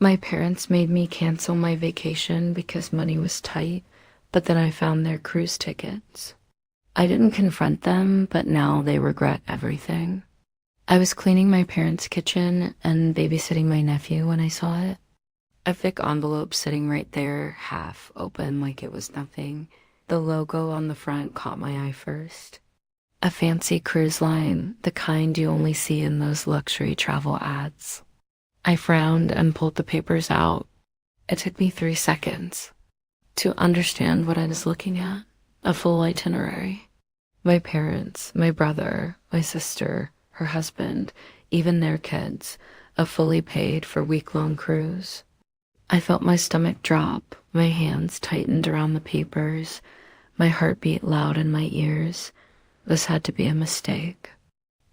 My parents made me cancel my vacation because money was tight, but then I found their cruise tickets. I didn't confront them, but now they regret everything. I was cleaning my parents' kitchen and babysitting my nephew when I saw it. A thick envelope sitting right there, half open like it was nothing. The logo on the front caught my eye first. A fancy cruise line, the kind you only see in those luxury travel ads. I frowned and pulled the papers out. It took me 3 seconds to understand what I was looking at. A full itinerary. My parents, my brother, my sister, her husband, even their kids, a fully paid for week-long cruise. I felt my stomach drop, my hands tightened around the papers, my heart beat loud in my ears. This had to be a mistake.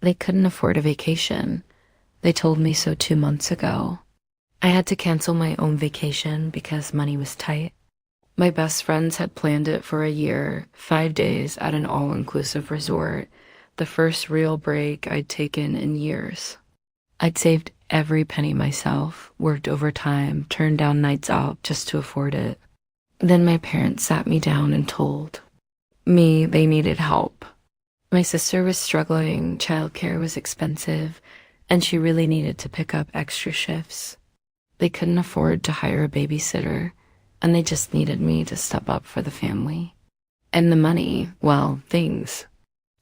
They couldn't afford a vacation. They told me so 2 months ago. I had to cancel my own vacation because money was tight. My best friends had planned it for a year, 5 days at an all-inclusive resort, the first real break I'd taken in years. I'd saved every penny myself, worked overtime, turned down nights out just to afford it. Then my parents sat me down and told me they needed help. My sister was struggling, childcare was expensive, and she really needed to pick up extra shifts. They couldn't afford to hire a babysitter, and they just needed me to step up for the family. And the money, well, things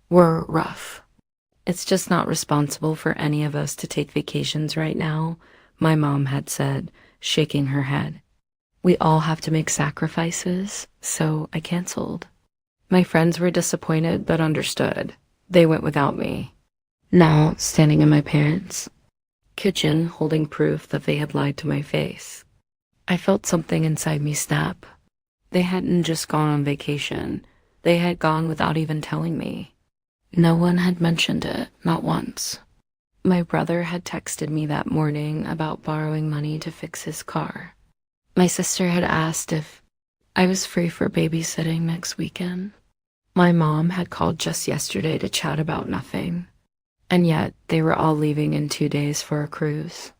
were rough. It's just not responsible for any of us to take vacations right now, my mom had said, shaking her head. We all have to make sacrifices, so I canceled. My friends were disappointed but understood. They went without me. Now, standing in my parents' kitchen, holding proof that they had lied to my face, I felt something inside me snap. They hadn't just gone on vacation. They had gone without even telling me. No one had mentioned it, not once. My brother had texted me that morning about borrowing money to fix his car. My sister had asked if I was free for babysitting next weekend. My mom had called just yesterday to chat about nothing. And yet, they were all leaving in 2 days for a cruise.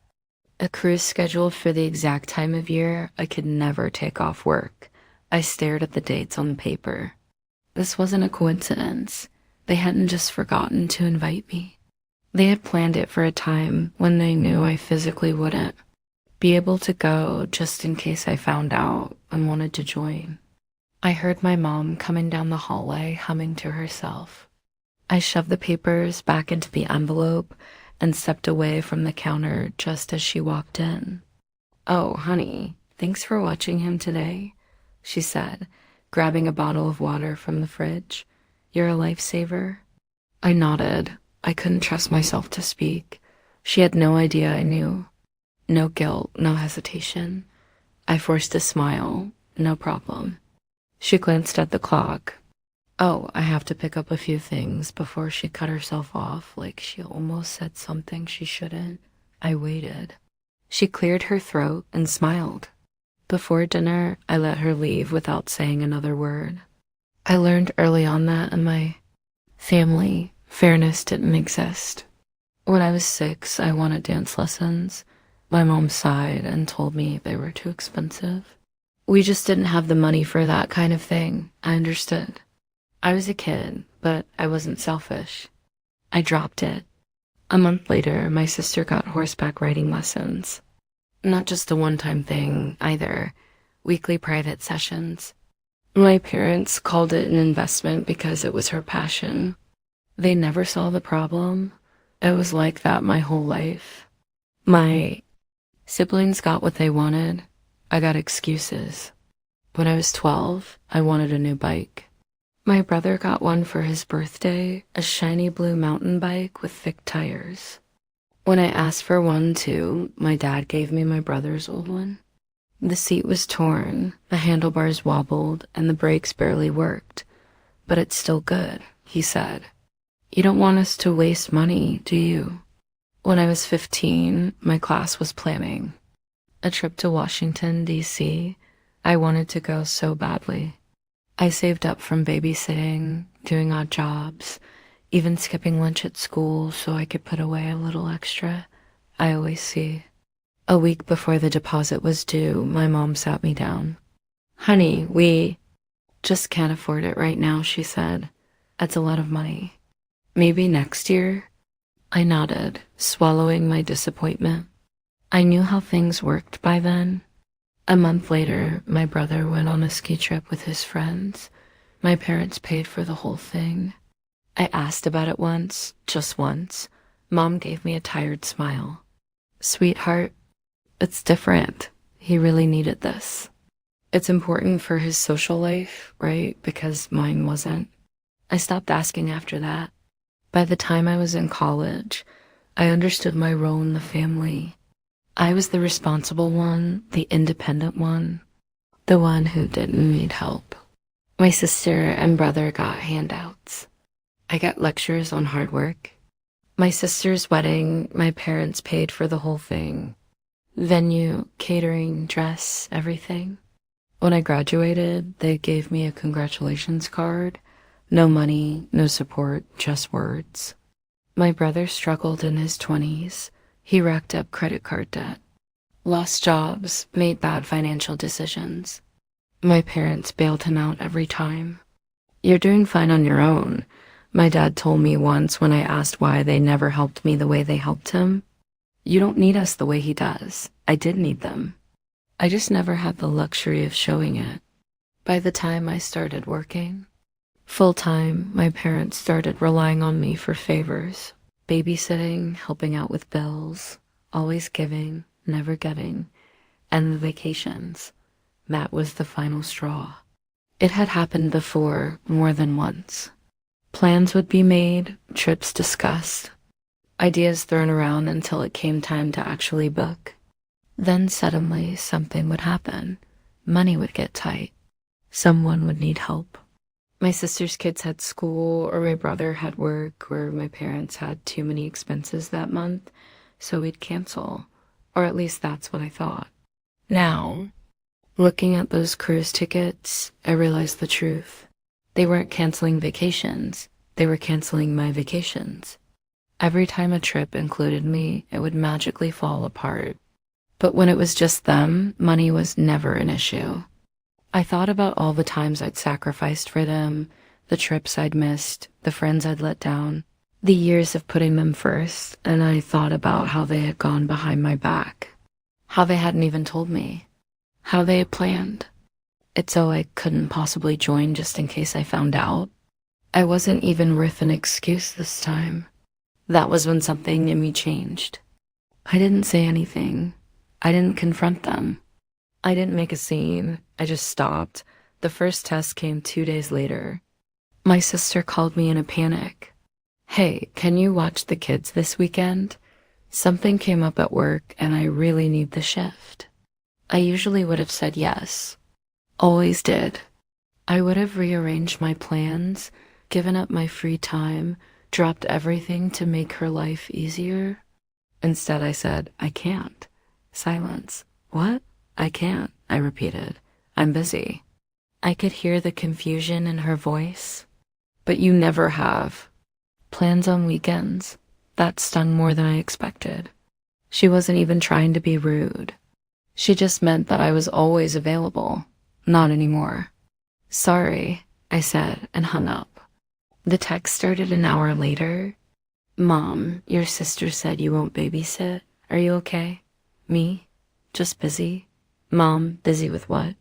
A cruise scheduled for the exact time of year I could never take off work. I stared at the dates on the paper. This wasn't a coincidence. They hadn't just forgotten to invite me. They had planned it for a time when they knew I physically wouldn't be able to go just in case I found out and wanted to join. I heard my mom coming down the hallway humming to herself. I shoved the papers back into the envelope and stepped away from the counter just as she walked in. "Oh, honey, thanks for watching him today," she said, grabbing a bottle of water from the fridge. "You're a lifesaver." I nodded. I couldn't trust myself to speak. She had no idea I knew. No guilt, no hesitation. I forced a smile. No problem. She glanced at the clock. Oh, I have to pick up a few things before she cut herself off like she almost said something she shouldn't. I waited. She cleared her throat and smiled. Before dinner, I let her leave without saying another word. I learned early on that in my family, fairness didn't exist. When I was 6, I wanted dance lessons. My mom sighed and told me they were too expensive. We just didn't have the money for that kind of thing. I understood. I was a kid, but I wasn't selfish. I dropped it. A month later, my sister got horseback riding lessons. Not just a one-time thing, either. Weekly private sessions. My parents called it an investment because it was her passion. They never saw the problem. It was like that my whole life. My siblings got what they wanted. I got excuses. When I was 12, I wanted a new bike. My brother got one for his birthday, a shiny blue mountain bike with thick tires. When I asked for one too, my dad gave me my brother's old one. The seat was torn, the handlebars wobbled, and the brakes barely worked. But it's still good, he said. You don't want us to waste money, do you? When I was 15, my class was planning a trip to Washington, D.C. I wanted to go so badly. I saved up from babysitting, doing odd jobs, even skipping lunch at school so I could put away a little extra. I always see. A week before the deposit was due, my mom sat me down. Honey, we just can't afford it right now, she said. That's a lot of money. Maybe next year? I nodded, swallowing my disappointment. I knew how things worked by then. A month later, my brother went on a ski trip with his friends. My parents paid for the whole thing. I asked about it once, just once. Mom gave me a tired smile. Sweetheart, it's different. He really needed this. It's important for his social life, right? Because mine wasn't. I stopped asking after that. By the time I was in college, I understood my role in the family. I was the responsible one, the independent one, the one who didn't need help. My sister and brother got handouts. I got lectures on hard work. My sister's wedding, my parents paid for the whole thing. Venue, catering, dress, everything. When I graduated, they gave me a congratulations card. No money, no support, just words. My brother struggled in his 20s. He racked up credit card debt, lost jobs, made bad financial decisions. My parents bailed him out every time. You're doing fine on your own, my dad told me once when I asked why they never helped me the way they helped him. You don't need us the way he does. I did need them. I just never had the luxury of showing it. By the time I started working full-time, my parents started relying on me for favors. Babysitting, helping out with bills, always giving, never getting, and the vacations. That was the final straw. It had happened before, more than once. Plans would be made, trips discussed, ideas thrown around until it came time to actually book. Then suddenly something would happen. Money would get tight. Someone would need help. My sister's kids had school, or my brother had work, or my parents had too many expenses that month, so we'd cancel. Or at least that's what I thought. Now, looking at those cruise tickets, I realized the truth. They weren't canceling vacations. They were canceling my vacations. Every time a trip included me, it would magically fall apart. But when it was just them, money was never an issue. I thought about all the times I'd sacrificed for them, the trips I'd missed, the friends I'd let down, the years of putting them first, and I thought about how they had gone behind my back, how they hadn't even told me, how they had planned. It's so I couldn't possibly join just in case I found out. I wasn't even worth an excuse this time. That was when something in me changed. I didn't say anything. I didn't confront them. I didn't make a scene. I just stopped. The first test came 2 days later. My sister called me in a panic. Hey, can you watch the kids this weekend? Something came up at work and I really need the shift. I usually would have said yes. Always did. I would have rearranged my plans, given up my free time, dropped everything to make her life easier. Instead, I said, I can't. Silence. What? I can't, I repeated. I'm busy. I could hear the confusion in her voice. But you never have. Plans on weekends. That stung more than I expected. She wasn't even trying to be rude. She just meant that I was always available. Not anymore. Sorry, I said and hung up. The text started an hour later. Mom, your sister said you won't babysit. Are you okay? Me? Just busy? Mom, busy with what?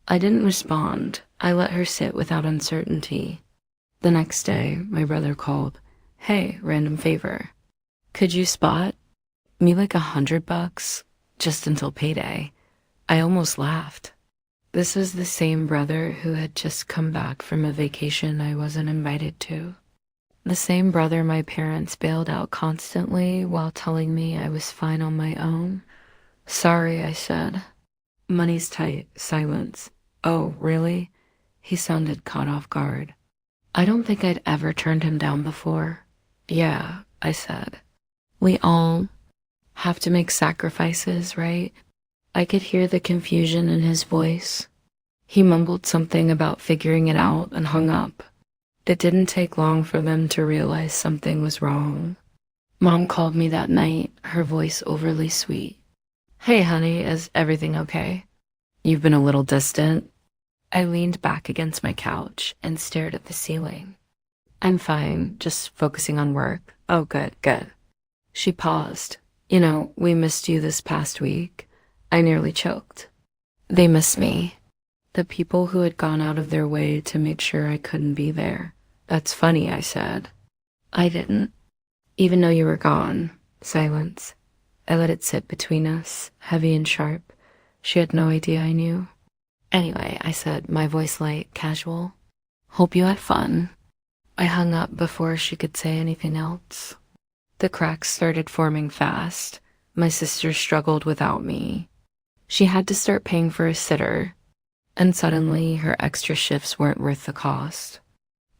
I didn't respond. I let her sit without uncertainty. The next day, my brother called. Hey, random favor. Could you spot me like $100 just until payday? I almost laughed. This was the same brother who had just come back from a vacation I wasn't invited to. The same brother my parents bailed out constantly while telling me I was fine on my own. Sorry, I said. Money's tight. Silence. Oh, really? He sounded caught off guard. I don't think I'd ever turned him down before. Yeah, I said. We all have to make sacrifices, right? I could hear the confusion in his voice. He mumbled something about figuring it out and hung up. It didn't take long for them to realize something was wrong. Mom called me that night, her voice overly sweet. Hey, honey, is everything okay? You've been a little distant. I leaned back against my couch and stared at the ceiling. I'm fine, just focusing on work. Oh, good, good. She paused. We missed you this past week. I nearly choked. They missed me. The people who had gone out of their way to make sure I couldn't be there. That's funny, I said. I didn't. Even though you were gone. Silence. I let it sit between us, heavy and sharp. She had no idea I knew. Anyway, I said, my voice light, casual. Hope you had fun. I hung up before she could say anything else. The cracks started forming fast. My sister struggled without me. She had to start paying for a sitter, and suddenly her extra shifts weren't worth the cost.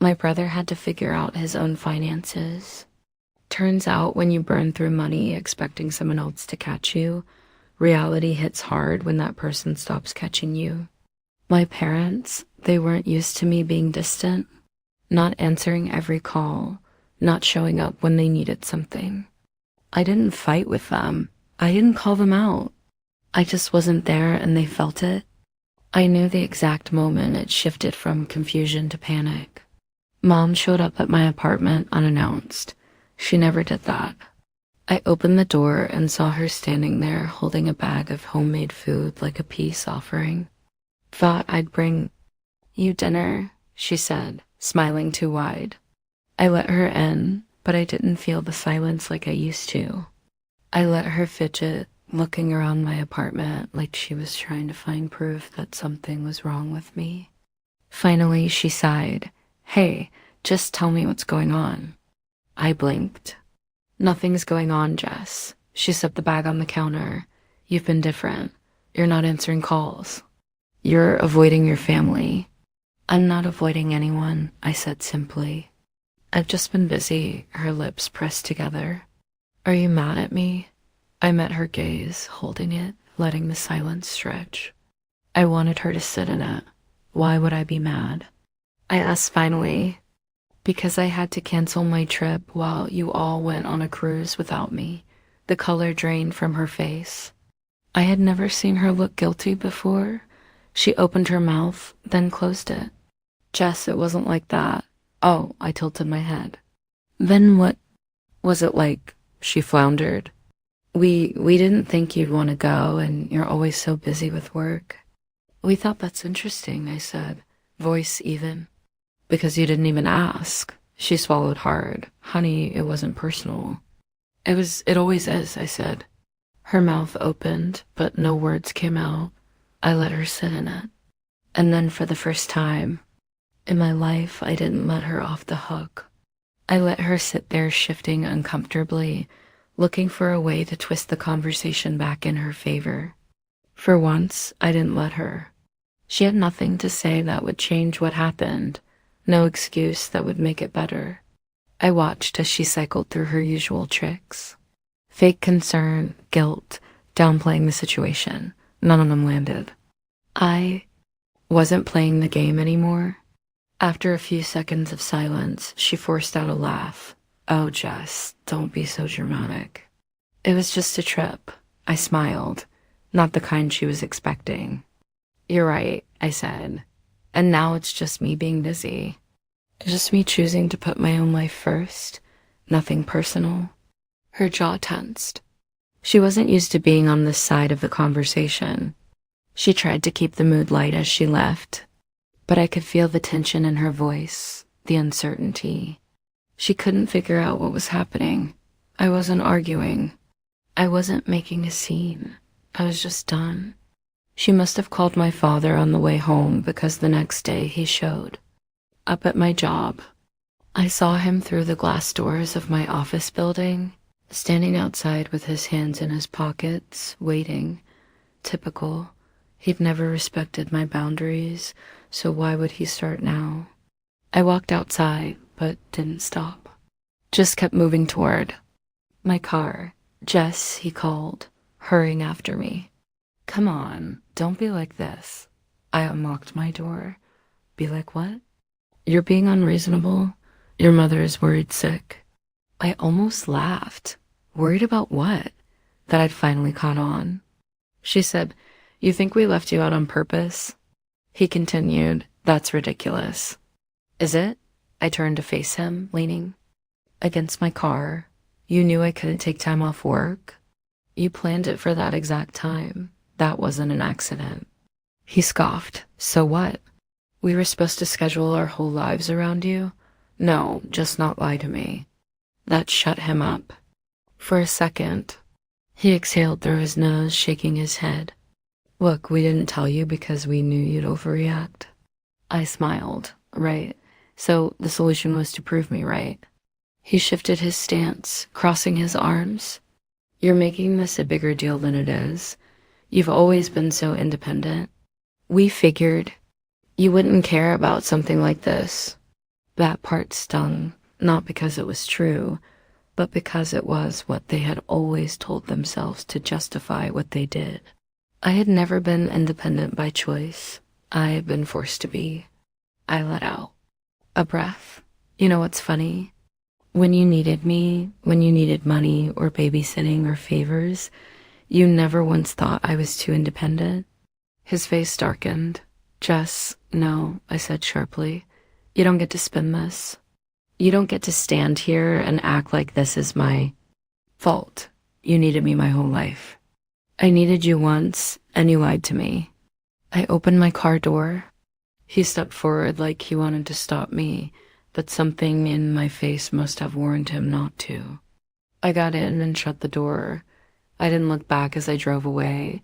My brother had to figure out his own finances. Turns out when you burn through money expecting someone else to catch you, reality hits hard when that person stops catching you. My parents, they weren't used to me being distant, not answering every call, not showing up when they needed something. I didn't fight with them. I didn't call them out. I just wasn't there and they felt it. I knew the exact moment it shifted from confusion to panic. Mom showed up at my apartment unannounced. She never did that. I opened the door and saw her standing there holding a bag of homemade food like a peace offering. Thought I'd bring you dinner, she said, smiling too wide. I let her in, but I didn't feel the silence like I used to. I let her fidget, looking around my apartment like she was trying to find proof that something was wrong with me. Finally, she sighed. Hey, just tell me what's going on. I blinked. Nothing's going on, Jess. She set the bag on the counter. You've been different. You're not answering calls. You're avoiding your family. I'm not avoiding anyone, I said simply. I've just been busy, her lips pressed together. Are you mad at me? I met her gaze, holding it, letting the silence stretch. I wanted her to sit in it. Why would I be mad? I asked finally, because I had to cancel my trip while you all went on a cruise without me. The color drained from her face. I had never seen her look guilty before. She opened her mouth, then closed it. Jess, it wasn't like that. Oh, I tilted my head. Then what was it like? She floundered. We didn't think you'd want to go, and you're always so busy with work. We thought that's interesting, I said, voice even. Because you didn't even ask. She swallowed hard. Honey, it wasn't personal. It always is, I said. Her mouth opened, but no words came out. I let her sit in it. And then for the first time in my life, I didn't let her off the hook. I let her sit there shifting uncomfortably, looking for a way to twist the conversation back in her favor. For once, I didn't let her. She had nothing to say that would change what happened. No excuse that would make it better. I watched as she cycled through her usual tricks. Fake concern, guilt, downplaying the situation. None of them landed. I wasn't playing the game anymore. After a few seconds of silence, she forced out a laugh. Oh, Jess, don't be so dramatic. It was just a trip. I smiled, not the kind she was expecting. You're right, I said. And now it's just me being busy. Just me choosing to put my own life first. Nothing personal. Her jaw tensed. She wasn't used to being on this side of the conversation. She tried to keep the mood light as she left, but I could feel the tension in her voice, the uncertainty. She couldn't figure out what was happening. I wasn't arguing. I wasn't making a scene. I was just done. She must have called my father on the way home because the next day he showed. Up at my job. I saw him through the glass doors of my office building, standing outside with his hands in his pockets, waiting. Typical. He'd never respected my boundaries, so why would he start now? I walked outside, but didn't stop. Just kept moving toward my car. Jess, he called, hurrying after me. Come on, don't be like this. I unlocked my door. Be like what? You're being unreasonable. Your mother is worried sick. I almost laughed. Worried about what? That I'd finally caught on. She said, "You think we left you out on purpose?" He continued, "That's ridiculous." "Is it?" I turned to face him, leaning against my car. "You knew I couldn't take time off work. You planned it for that exact time. That wasn't an accident." He scoffed. "So what? We were supposed to schedule our whole lives around you? No, just not lie to me." That shut him up. For a second, he exhaled through his nose, shaking his head. "Look, we didn't tell you because we knew you'd overreact." I smiled. "Right. So the solution was to prove me right." He shifted his stance, crossing his arms. "You're making this a bigger deal than it is. You've always been so independent. We figured you wouldn't care about something like this." That part stung, not because it was true, but because it was what they had always told themselves to justify what they did. I had never been independent by choice. I had been forced to be. I let out a breath. "You know what's funny? When you needed me, when you needed money or babysitting or favors, you never once thought I was too independent." His face darkened. "Jess, no," I said sharply. "You don't get to spin this. You don't get to stand here and act like this is my fault. You needed me my whole life. I needed you once, and you lied to me." I opened my car door. He stepped forward like he wanted to stop me, but something in my face must have warned him not to. I got in and shut the door. I didn't look back as I drove away,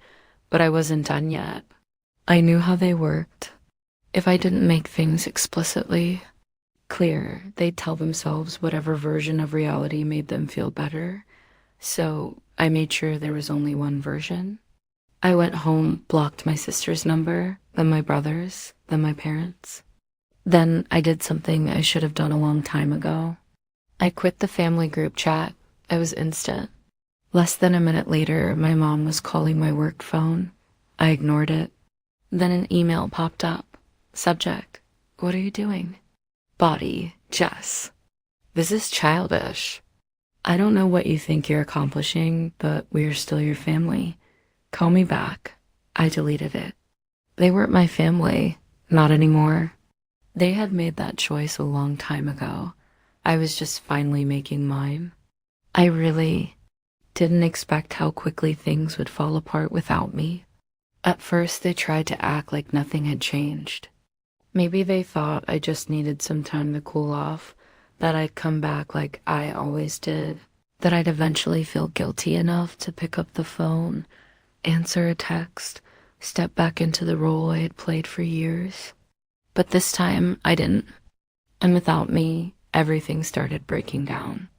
but I wasn't done yet. I knew how they worked. If I didn't make things explicitly clear, they'd tell themselves whatever version of reality made them feel better. So I made sure there was only one version. I went home, blocked my sister's number, then my brother's, then my parents'. Then I did something I should have done a long time ago. I quit the family group chat. It was instant. Less than a minute later, my mom was calling my work phone. I ignored it. Then an email popped up. Subject: "What are you doing?" Body: "Jess, this is childish. I don't know what you think you're accomplishing, but we're still your family. Call me back." I deleted it. They weren't my family. Not anymore. They had made that choice a long time ago. I was just finally making mine. I really didn't expect how quickly things would fall apart without me. At first, they tried to act like nothing had changed. Maybe they thought I just needed some time to cool off, that I'd come back like I always did, that I'd eventually feel guilty enough to pick up the phone, answer a text, step back into the role I had played for years. But this time, I didn't. And without me, everything started breaking down.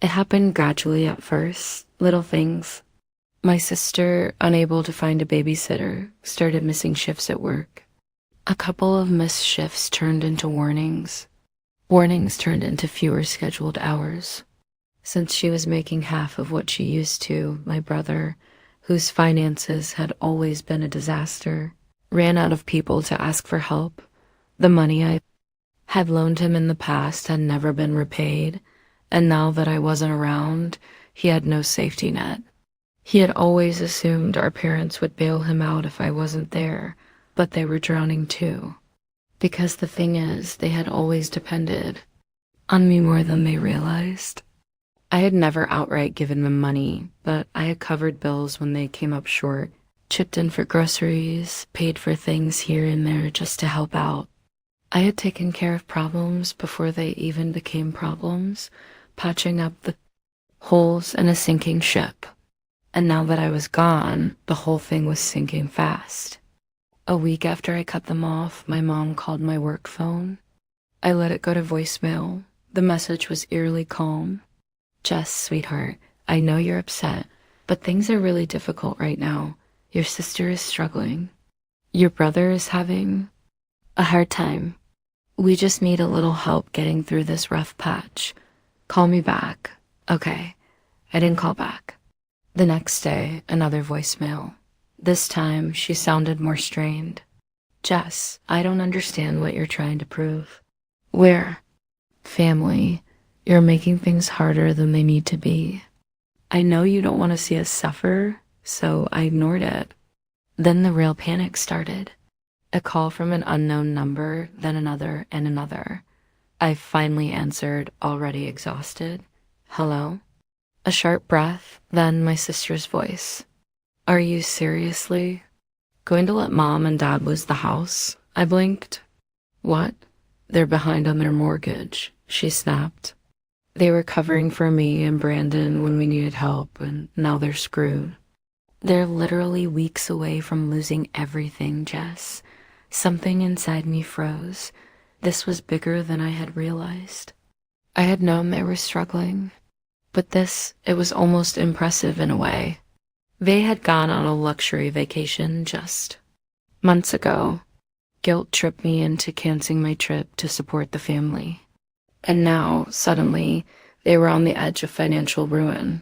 It happened gradually at first, little things. My sister, unable to find a babysitter, started missing shifts at work. A couple of missed shifts turned into warnings. Warnings turned into fewer scheduled hours. Since she was making half of what she used to, my brother, whose finances had always been a disaster, ran out of people to ask for help. The money I had loaned him in the past had never been repaid, and now that I wasn't around, he had no safety net. He had always assumed our parents would bail him out if I wasn't there, but they were drowning too. Because the thing is, they had always depended on me more than they realized. I had never outright given them money, but I had covered bills when they came up short, chipped in for groceries, paid for things here and there just to help out. I had taken care of problems before they even became problems, patching up the holes in a sinking ship. And now that I was gone, the whole thing was sinking fast. A week after I cut them off, my mom called my work phone. I let it go to voicemail. The message was eerily calm. "Jess, sweetheart, I know you're upset, but things are really difficult right now. Your sister is struggling. Your brother is having a hard time. We just need a little help getting through this rough patch. Call me back." Okay. I didn't call back. The next day, another voicemail. This time, she sounded more strained. "Jess, I don't understand what you're trying to prove. We're family. You're making things harder than they need to be. I know you don't want to see us suffer, so I ignored it. Then the real panic started. A call from an unknown number, then another and another. I finally answered, already exhausted. Hello? A sharp breath, then my sister's voice. Are you seriously going to let Mom and Dad lose the house? I blinked. What? They're behind on their mortgage, she snapped. They were covering for me and Brandon when we needed help, and now they're screwed. They're literally weeks away from losing everything, Jess. Something inside me froze. This was bigger than I had realized. I had known they were struggling, but it was almost impressive in a way. They had gone on a luxury vacation just months ago. Guilt tripped me into canceling my trip to support the family. And now, suddenly, they were on the edge of financial ruin.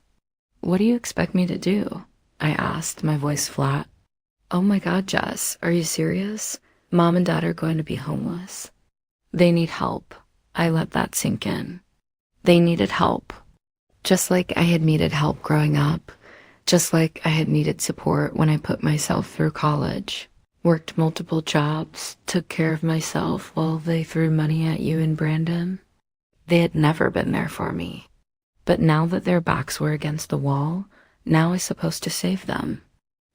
What do you expect me to do? I asked, my voice flat. Oh my God, Jess, are you serious? Mom and Dad are going to be homeless. They need help. I let that sink in. They needed help. Just like I had needed help growing up. Just like I had needed support when I put myself through college. Worked multiple jobs, took care of myself while they threw money at you and Brandon. They had never been there for me. But now that their backs were against the wall, now I was supposed to save them.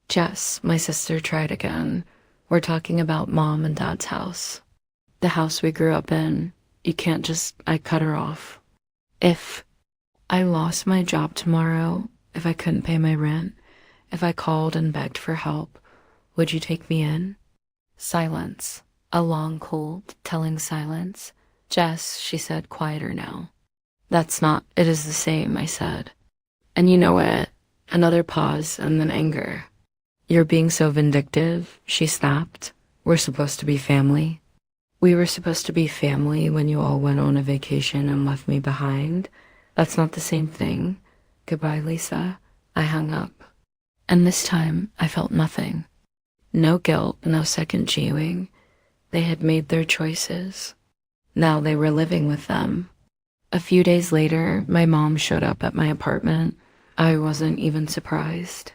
Jess, my sister, tried again. We're talking about Mom and Dad's house. The house we grew up in. I cut her off. If I lost my job tomorrow, if I couldn't pay my rent, if I called and begged for help, would you take me in? Silence. A long, cold, telling silence. Jess, she said, quieter now. It is the same, I said. And you know it. Another pause and then anger. You're being so vindictive, she snapped. We're supposed to be family. We were supposed to be family when you all went on a vacation and left me behind. That's not the same thing. Goodbye, Lisa. I hung up. And this time, I felt nothing. No guilt, no second chewing. They had made their choices. Now they were living with them. A few days later, my mom showed up at my apartment. I wasn't even surprised.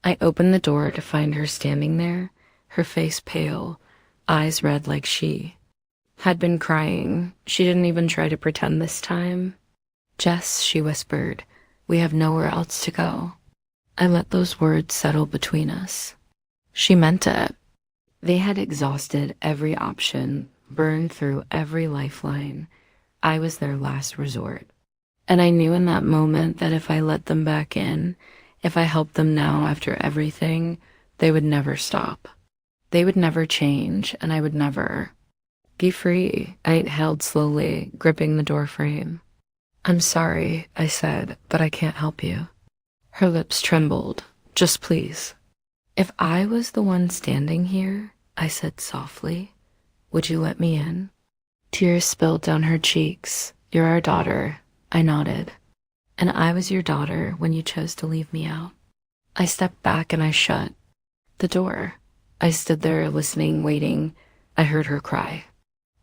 I opened the door to find her standing there, her face pale, eyes red like she had been crying. She didn't even try to pretend this time. Jess, she whispered, we have nowhere else to go. I let those words settle between us. She meant it. They had exhausted every option, burned through every lifeline. I was their last resort. And I knew in that moment that if I let them back in, if I helped them now after everything, they would never stop. They would never change, and I would never be free. I exhaled slowly, gripping the door frame. I'm sorry, I said, but I can't help you. Her lips trembled. Just please. If I was the one standing here, I said softly, would you let me in? Tears spilled down her cheeks. You're our daughter. I nodded. And I was your daughter when you chose to leave me out. I stepped back and I shut the door. I stood there listening, waiting. I heard her cry.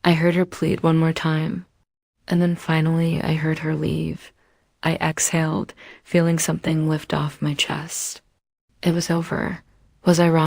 I heard her plead one more time. And then finally I heard her leave. I exhaled, feeling something lift off my chest. It was over. Was I wrong?